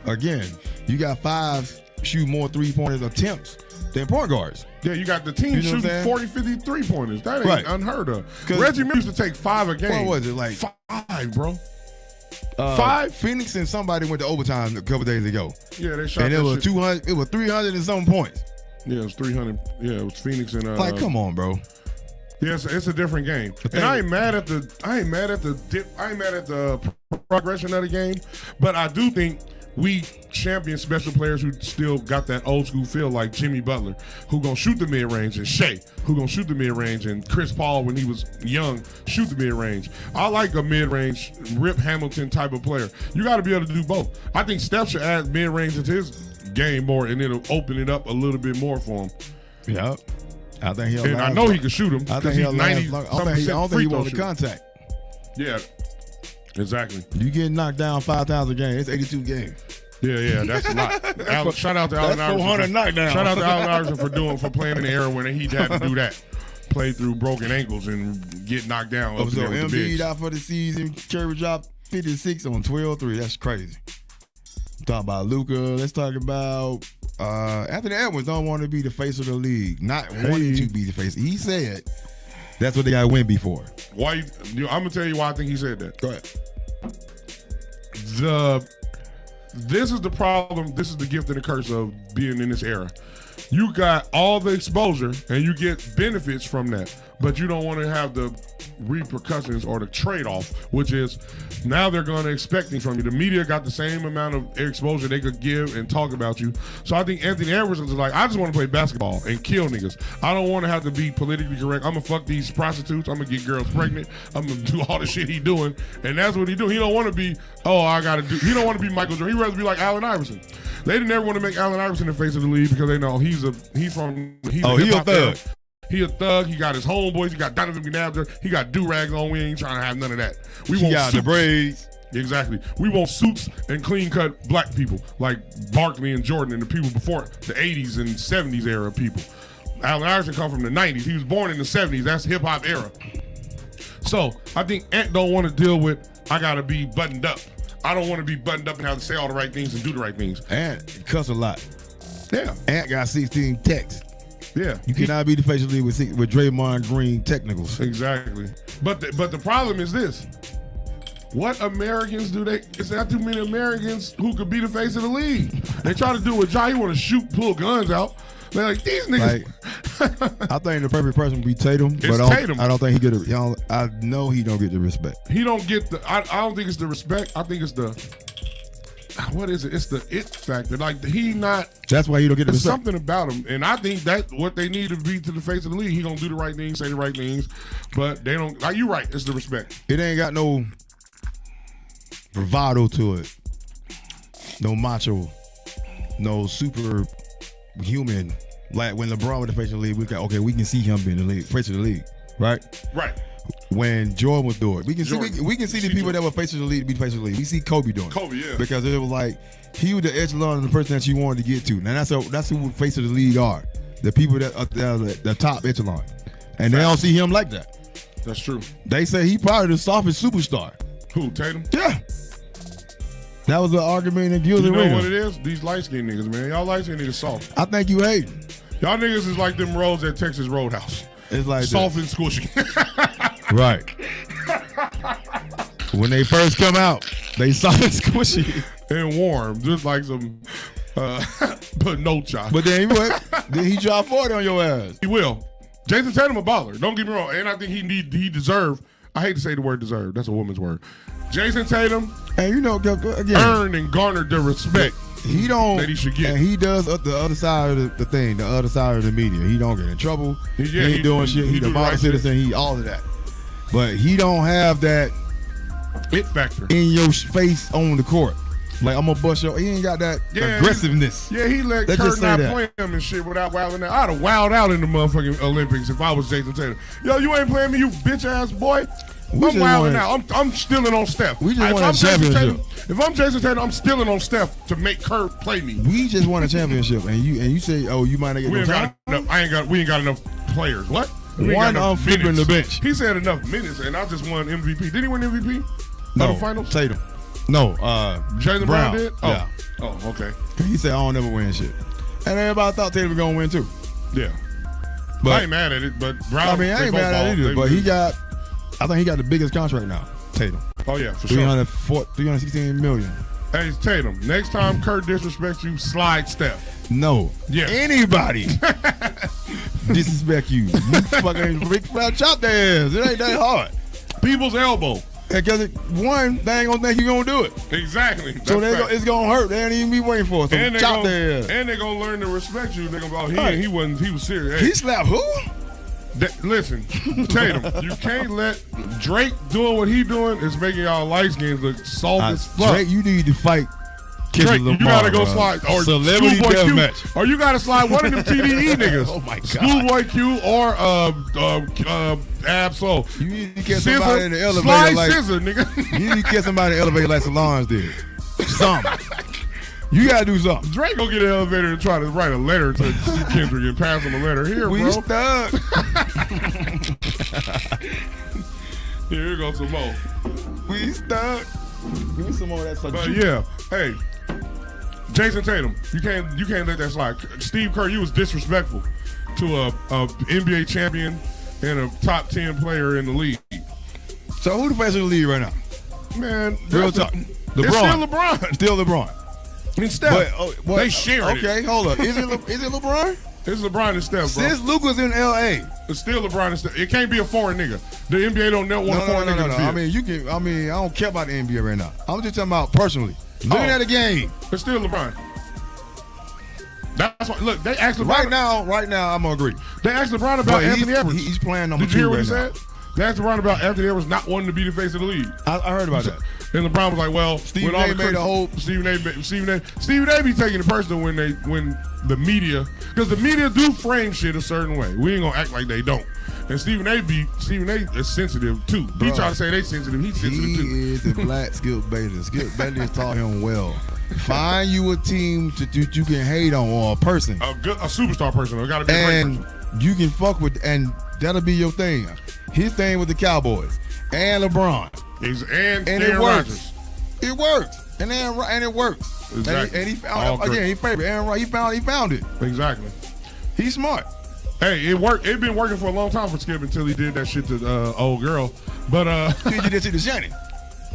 again, you got 5s shoot more 3-pointers attempts than point guards. Yeah, you got the team shooting 40, 50 3-pointers. That ain't unheard of. Reggie Miller used to take 5 a game. What was it, like 5, bro? 5? Phoenix and somebody went to overtime a couple days ago. Yeah, they shot. And it was 200. It was 300 and some points. Yeah, it was 300. Yeah, it was Phoenix and like, come on, bro. Yeah, it's a different game. And I ain't mad at the progression of the game, but I do think we champion special players who still got that old school feel, like Jimmy Butler, who gonna shoot the mid range, and Shea, who gonna shoot the mid range, and Chris Paul when he was young, shoot the mid range. I like a mid range Rip Hamilton type of player. You got to be able to do both. I think Steph should add mid range into his game more, and it'll open it up a little bit more for him. Yeah. I think he'll. And I know he can shoot him. I think he'll 90. I don't think he wants the contact. Yeah, exactly. You get knocked down 5 times a game. It's 82 games. Yeah, that's a lot. Shout out to Allen Iverson. 400 knockdowns. Shout out to Allen Iverson for playing in the era when he had to do that. Play through broken ankles and get knocked down. So Embiid out for the season. Curry dropped 56 on 12-3. That's crazy. Talk about Luka. Let's talk about Anthony Edwards. Don't want to be the face of the league. Not wanting to be the face. He said that's what they got Wemby for. Why? I'm gonna tell you why I think he said that. Go ahead. This is the problem. This is the gift and the curse of being in this era. You got all the exposure and you get benefits from that, but you don't want to have the repercussions or the trade-off, which is now they're going to expect things from you. The media got the same amount of exposure they could give and talk about you. So I think Anthony Edwards is like, I just want to play basketball and kill niggas. I don't want to have to be politically correct. I'm going to fuck these prostitutes. I'm going to get girls pregnant. I'm going to do all the shit he doing. And that's what he do. He don't want to be, he don't want to be Michael Jordan. He'd rather be like Allen Iverson. They didn't ever want to make Allen Iverson the face of the league because they know he's a thug. He a thug. He got his homeboys. He got Donovan McNabb. He got do-rags on. We ain't trying to have none of that. We want got the braids. Exactly. We want suits and clean-cut black people like Barkley and Jordan and the people before the 80s and 70s era people. Allen Iverson come from the 90s. He was born in the 70s. That's hip-hop era. So I think Ant don't want to deal with, I got to be buttoned up. I don't want to be buttoned up and have to say all the right things and do the right things. Ant cuss a lot. Yeah. Ant got 16 texts. Yeah. You cannot be the face of the league with Draymond Green technicals. Exactly. But the problem is this. What Americans do they? It's not too many Americans who could be the face of the league. They try to do what Ja. He want to pull guns out. They're like, these niggas. I think the perfect person would be Tatum. It's Tatum. I don't think he get it. I know he don't get the respect. He don't get the. I don't think it's the respect. I think it's the. What is it? It's the it factor. Like he not. That's why he don't get the There's respect. something about him, and I think that what they need to be to the face of the league. He gonna do the right things, say the right things, but they don't. Like you right. It's the respect. It ain't got no bravado to it. No macho. No super human. Like when LeBron was the face of the league, we can see him being the league, face of the league, right? Right. When Jordan was doing it, we can see the people Jordan. that were face of the league be the face of the league. We see Kobe doing it. Kobe, yeah. Because it was like he was the echelon of the person that you wanted to get to. Now that's who face of the league are. The people that are the top echelon. And they don't see him like that. That's true. They say he probably the softest superstar. Who, Tatum? Yeah. That was the argument in Gilles You know Arena. what it is? These light-skinned niggas, man. Y'all light-skinned niggas soft. I think you hate. Y'all niggas is like them roads at Texas Roadhouse. It's like soft and squishy. Right. When they first come out, they soft and squishy. And warm. Just like some but no chop. But then then he drop 40 on your ass. He will. Jason Tatum a baller. Don't get me wrong. And I think he deserve. I hate to say the word deserve. That's a woman's word. Jason Tatum and again, earned and garnered the respect he don't that he should get. And he does the other side of the thing, the other side of the media. He don't get in trouble. He ain't doing shit. He the model citizen. He all of that. But he don't have that it factor in your face on the court. Like I'm gonna bust your. He ain't got that aggressiveness. He let Kurt not play him and shit without wilding out. I'd have wilded out in the motherfucking Olympics if I was Jason Tatum. Yo, you ain't playing me, you bitch ass boy. I'm wilding out. I'm stealing on Steph. We just won a championship. If I'm Jason Tatum, I'm stealing on Steph to make Kurt play me. We just won a championship, and you say, oh, you might not get no time. We ain't got enough players. What? One on flipping the bench. He said enough minutes, and I just won MVP. Did he win MVP? No. The finals? Tatum. No. Jaylen Brown did? Oh. Yeah. Oh, okay. He said, I don't never win shit. And everybody thought Tatum was going to win, too. Yeah. But I ain't mad at it, but Brown. I ain't mad at it either, but I think he got the biggest contract now, Tatum. Oh, yeah, for sure. $316 million. Hey, Tatum, next time Kurt disrespects you, slide Steph. No. Yeah. Anybody disrespect you. You fucking chop their ass. It ain't that hard. People's elbow. Because they ain't gonna think you gonna do it. Exactly. So it's gonna hurt. They ain't even be waiting for it. So chop their ass. And they're gonna learn to respect you. They're gonna go, he was serious. Hey, he slapped who? Listen, Tatum, you can't let Drake doing what he doing is making y'all light skins look soft as fuck. Drake, you need to fight Drake, you gotta go slide or Celebrity Schoolboy Q, match. or you gotta slide one of them TDE niggas. Oh my god, Schoolboy Q or Ab-Soul. You need to catch somebody in the elevator slide like scissor, nigga. You need to catch somebody in the elevator like Solange did. Something. You gotta do something. Drake go get an elevator and try to write a letter to Kendrick and pass him a letter. Here, we bro. Stuck. Here goes some more. We stuck. Give me some more of that. But yeah, hey, Jason Tatum, you can't let that slide. Steve Kerr, you was disrespectful to a NBA champion and a top 10 player in the league. So who the face of the league right now? Man, real talk. LeBron. It's still LeBron. And Steph. They share it. Okay, hold up. Is it LeBron? It's LeBron and Steph, bro. Since Luka's in L.A. It's still LeBron and Steph. It can't be a foreign nigga. The NBA don't want a foreign nigga to be I mean, I don't care about the NBA right now. I'm just talking about personally. Looking at the game. It's still LeBron. That's why. Look, they asked LeBron. Right now, I'm gonna agree. They asked LeBron about Anthony Edwards. He's playing number 2 Did you hear what right he now. said? They asked LeBron about Anthony Edwards not wanting to be the face of the league. I heard about that. And LeBron was like, "Well, Stephen A. made a whole. Stephen A. be taking it personal when the media, because the media do frame shit a certain way. We ain't gonna act like they don't. And Stephen A. is sensitive too. Bro, he try to say they sensitive. He's sensitive too. He is the black Skip Bayless. Skip Bayless taught him well. Find you a team that you can hate on, or a person, a superstar person. It gotta be a great person. You can fuck with, and that'll be your thing. His thing with the Cowboys and LeBron. And it works. Rodgers. It works. And it works. Exactly. And he found again. He favored Aaron Rodgers. He found it. Exactly. He's smart. Hey, it worked. It been working for a long time for Skip until he did that shit to old girl. But you did it to Shannon.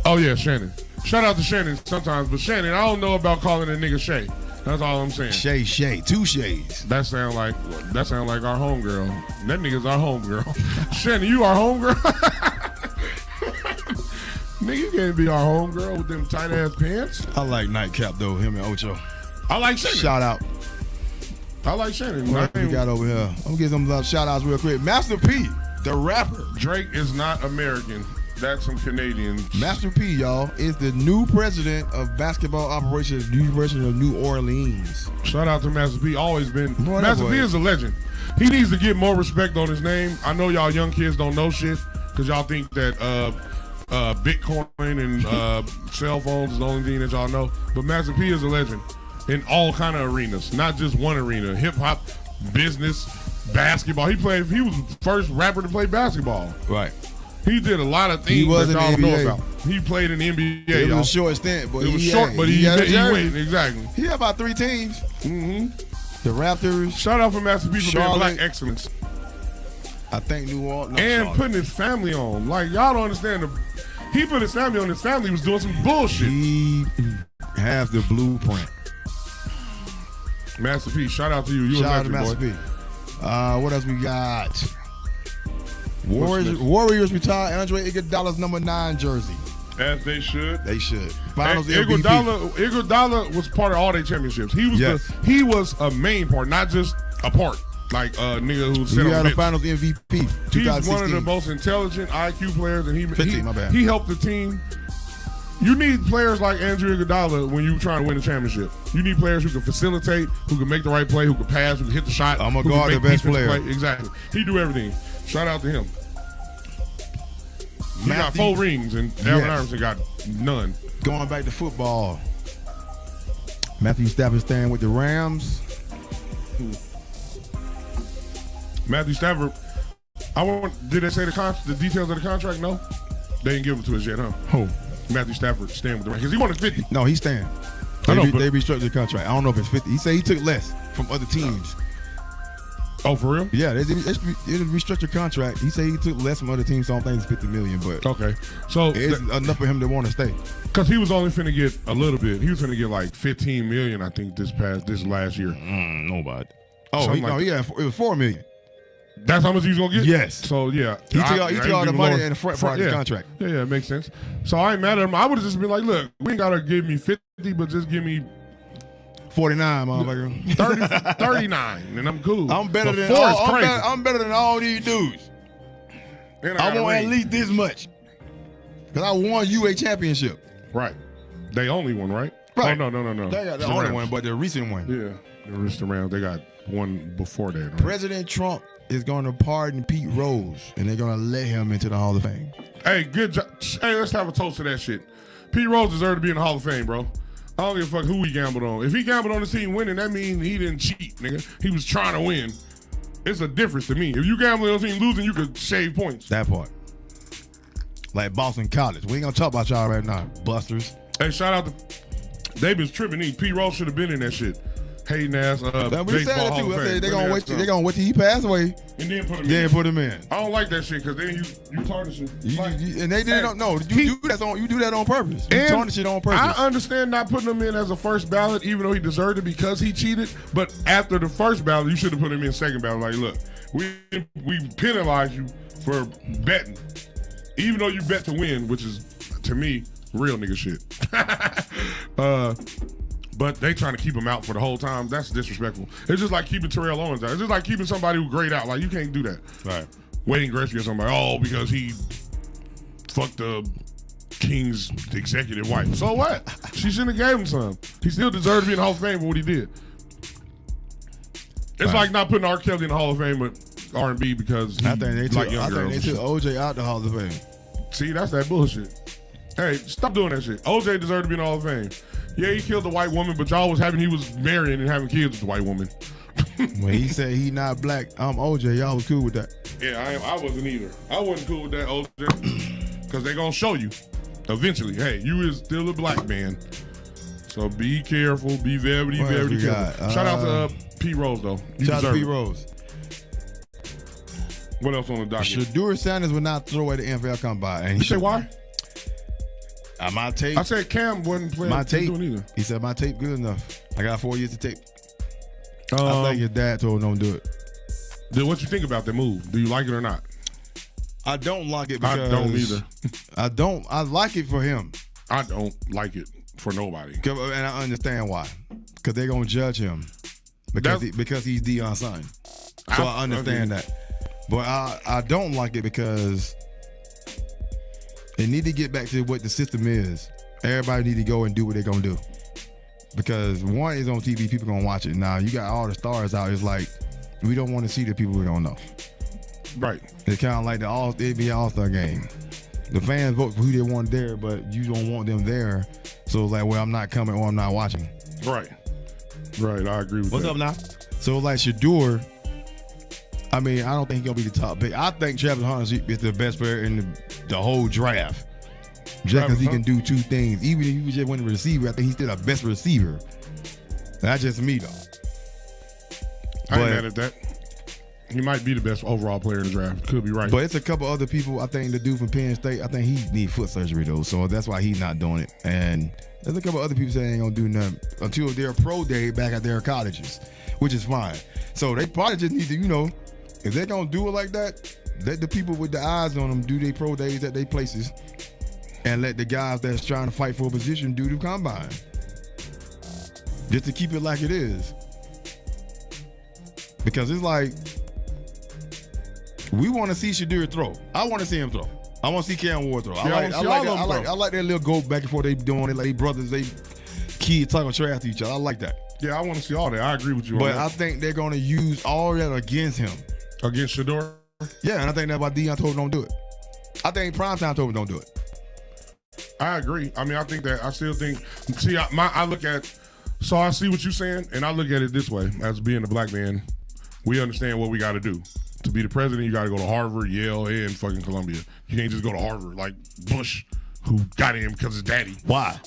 Oh yeah, Shannon. Shout out to Shannon sometimes, but Shannon, I don't know about calling a nigga Shay. That's all I'm saying. Shay, 2 shades. That sound like our homegirl. That nigga's our homegirl. Shannon, you our homegirl? Nigga, you can't be our homegirl with them tight ass pants. I like Nightcap though, him and Ocho. I like Shannon. Shout out. I like Shannon. What we got over here? I'm gonna give some shout outs real quick. Master P, the rapper. Drake is not American. That's some Canadian. Master P, y'all, is the new president of basketball operations at the University of New Orleans. Shout out to Master P. Always been. Boy, Master P is a legend. He needs to get more respect on his name. I know y'all young kids don't know shit because y'all think that Bitcoin and cell phones is the only thing that y'all know. But Master P is a legend in all kind of arenas, not just one arena. Hip hop, business, basketball. He was the first rapper to play basketball. Right. He did a lot of things that y'all don't know about. He played in the NBA. It was y'all. a short stint, but it was short, but he went exactly. He had about 3 teams. Mm-hmm. The Raptors. Shout out for Master P for being black excellence. I think New Orleans. And Charlotte. putting his family on. Like, y'all don't understand. He put his family on. His family was doing some bullshit. He has the blueprint. Master P, shout out to you. You shout a out to Master boy. P. What else we got? Warriors retired Andre Iguodala's number 9 jersey. As they should. They should. Finals Iguodala was part of all their championships. He was a main part, not just a part. Like a nigga who's he had a Finals MVP. He's one of the most intelligent IQ players, and he helped the team. You need players like Andrew Iguodala when you're trying to win a championship. You need players who can facilitate, who can make the right play, who can pass, who can hit the shot. I'm gonna guard the best player. Exactly. He do everything. Shout out to him. He got 4 rings, and Allen Iverson got none. Going back to football, Matthew Stafford staying with the Rams. Matthew Stafford. Did they say the details of the contract? No, they didn't give them to us yet, huh? Who? Matthew Stafford staying with the Rams because he wanted 50. No, he's staying. They restructured the contract. I don't know if it's 50. He said he took less from other teams. Oh, for real? Yeah, it's a restructured contract. He said he took less from other teams, so I don't think it's $50 million, but okay. So it's enough for him to want to stay. Because he was only finna get a little bit. He was finna get like $15 million, I think, this last year. Nobody. Oh, it was $4 million. That's how much he was gonna get? Yes. So yeah. He took all the money in the front part of the contract. Yeah, it makes sense. So I ain't mad at him. I would have just been like, look, we ain't gotta give me 50, but just give me 49, motherfucker. 39, and I'm cool. I'm better than all these dudes. I want at least this much. Because I won you a championship. Right. They only won, right? Right. Oh, no. They got the only one, but the recent one. Yeah. The recent round, they got one before that. Right? President Trump is going to pardon Pete Rose, and they're going to let him into the Hall of Fame. Hey, good job. Hey, let's have a toast to that shit. Pete Rose deserves to be in the Hall of Fame, bro. I don't give a fuck who he gambled on. If he gambled on the team winning, that means he didn't cheat, nigga. He was trying to win. It's a difference to me. If you gamble on the team losing, you could shave points. That part. Like Boston College. We ain't going to talk about y'all right now, busters. Hey, shout out to... They been tripping. Pete Rose should have been in that shit. Hating ass baseball Hall of Fame. They're going to wait till he pass away. And then put him in. I don't like that shit because then you tarnish it. And they didn't know. You do that on purpose. You tarnish it on purpose. I understand not putting him in as a first ballot, even though he deserved it because he cheated. But after the first ballot, you should have put him in second ballot. Like, look, we penalize you for betting, even though you bet to win, which is to me real nigga shit. But they trying to keep him out for the whole time. That's disrespectful. It's just like keeping Terrell Owens out. It's just like keeping somebody who grayed out. Like, you can't do that. Right. Wayne Gretzky or somebody. Oh, because he fucked the King's executive wife. So what? She shouldn't have gave him some. He still deserved to be in the Hall of Fame for what he did. It's like not putting R. Kelly in the Hall of Fame with R&B because he I think they like young girls. They took OJ out the Hall of Fame. See, that's that bullshit. Hey, stop doing that shit. OJ deserved to be in the Hall of Fame. Yeah, he killed a white woman, but y'all was having he was marrying and having kids with the white woman. When he said he not black, I'm OJ. Y'all was cool with that. Yeah, I wasn't either. I wasn't cool with that, OJ, because they gonna show you eventually. Hey, you is still a black man, so be careful. Be very careful. Got? Shout out to Pete Rose though. Shout out to Pete Rose. What else on the docket? Shedeur Sanders would not throw at the NFL combine. And You say why? My tape. I said Cam wasn't playing. My tape. Doing either. He said my tape good enough. I got 4 years of tape. I think his dad told him don't do it. Dude, what you think about that move? Do you like it or not? I don't like it because I don't either. I like it for him. I don't like it for nobody. And I understand why. Because they're going to judge him. Because he's Deion's son. So I understand that. But I don't like it because they need to get back to what the system is. Everybody need to go and do what they're going to do. Because one is on TV, people going to watch it. Now, you got all the stars out. It's like, we don't want to see the people we don't know. Right. It's kind of like the NBA All-Star game. The fans vote for who they want there, but you don't want them there. So it's like, well, I'm not coming or I'm not watching. Right. Right, I agree with What's that. up now? So like Shedeur, I mean, I don't think he's going to be the top pick. I think Travis Hunter is the best player in the whole draft. Just because he can do two things. Even if he just win the receiver, I think he's still the best receiver. That's just me, though. I ain't mad at that. He might be the best overall player in the draft. Could be right. But it's a couple other people. I think the dude from Penn State, I think he need foot surgery, though. So that's why he's not doing it. And there's a couple other people saying they ain't going to do nothing until their pro day back at their colleges, which is fine. So they probably just need to, if they're going to do it like that, let the people with the eyes on them do their pro days at their places and let the guys that's trying to fight for a position do the combine. Just to keep it like it is. Because it's like, we want to see Shedeur throw. I want to see him throw. I want to see Cam Ward throw. I like that little go back and forth they doing it, like they brothers, they kids talking trash to each other. I like that. Yeah, I want to see all that. I agree with you on that. But I think they're going to use all that against him. Against Shedeur? Yeah, and I think that's why Deion told him don't do it. I think Primetime told him don't do it. I agree. I mean, I still think, see, I look at, so I see what you're saying, and I look at it this way. As being a black man, we understand what we got to do. To be the president, you got to go to Harvard, Yale, and fucking Columbia. You can't just go to Harvard like Bush, who got in because his daddy. Why?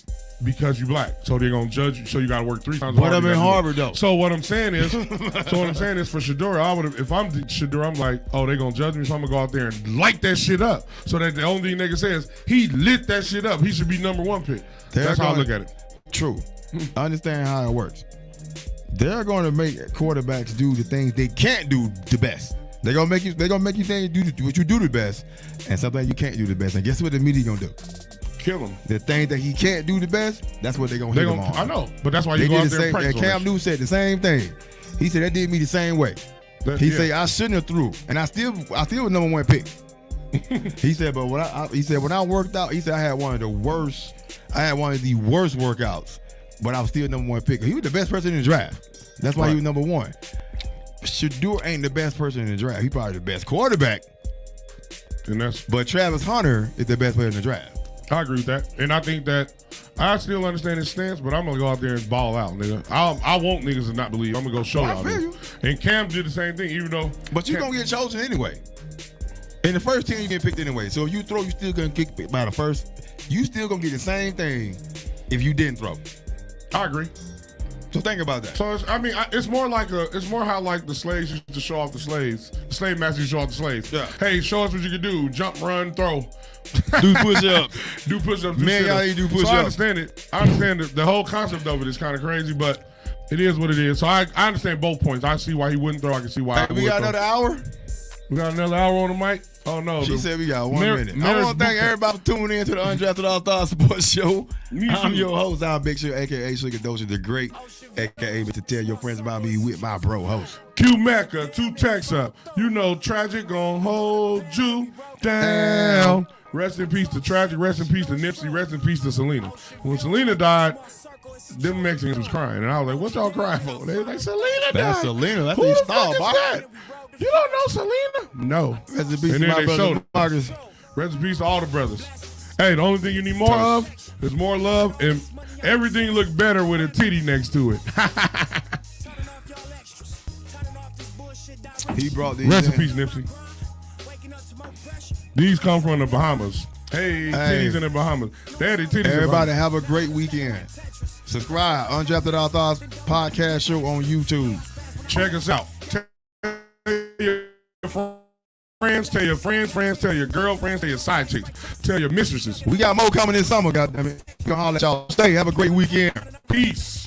Because you black. So they're going to judge you. So you got to work 3 times harder. But I'm in Harvard, though. So what I'm saying is, for Shedeur, if I'm Shedeur, I'm like, oh, they're going to judge me, so I'm going to go out there and light that shit up. So that the only thing nigga says, he lit that shit up. He should be number 1 pick. That's how I look at it. True. I understand how it works. They're going to make quarterbacks do the things they can't do the best. They're gonna make you think you do what you do the best, and something you can't do the best. And guess what the media gonna do? Kill him. The thing that he can't do the best, that's what they're gonna hit him on. I know, but that's why you go out there and practice. And Cam Newton said the same thing. He said that did me the same way. He said I shouldn't have threw, and I still was number 1 pick. He said, but when I worked out, he said I had one of the worst workouts, but I was still number 1 pick. He was the best person in the draft. That's why he was number 1. Shedeur ain't the best person in the draft. He probably the best quarterback. But Travis Hunter is the best player in the draft. I agree with that. And I think that I still understand his stance, but I'm going to go out there and ball out, nigga. I want niggas to not believe. I'm going to go show y'all this. And Cam did the same thing, even though. But you're going to get chosen anyway. In the first 10, you get picked anyway. So if you throw, you still going to get by the first. You still going to get the same thing if you didn't throw. I agree. So think about that. So it's more how like the slaves used to show off the slaves. The slave masters used to show off the slaves. Yeah. Hey, show us what you can do. Jump, run, throw. Do push-ups. Do push-ups. Man, y'all do push-ups. So I understand it. I understand the whole concept of it is kind of crazy, but it is what it is. So I understand both points. I see why he wouldn't throw. I can see why. Hey, we got another hour? We got another hour on the mic? Oh, no. She said we got 1 minute. I want to thank everybody for tuning in to the Undrafted Allstarz Sports Show. I'm your host, Al Big Show, a.k.a. Sugar Doja the Great, a.k.a. to tell your friends about me with my bro host. Q Mecca, 2 texts up. Tragic gon' hold you down. Rest in peace to Tragic. Rest in peace to Nipsey. Rest in peace to Selena. When Selena died, them Mexicans was crying. And I was like, what y'all crying for? They was like, Selena died. That's Selena. That's who the the star, fuck is that? You don't know Selena? No. Rest in peace and to my brother Marcus. Rest in peace to all the brothers. Hey, the only thing you need more of is more love, and everything look better with a titty next to it. He brought these. Rest in peace, Nipsey. These come from the Bahamas. Hey, titties in the Bahamas. Daddy, titties. Everybody have a great weekend. Subscribe, Undrafted Allstarz podcast show on YouTube. Check us out. Tell your friends. tell your friends, tell your girlfriends, tell your side chicks, tell your mistresses. We got more coming this summer, goddammit. Gonna holler at y'all. Stay. Have a great weekend. Peace.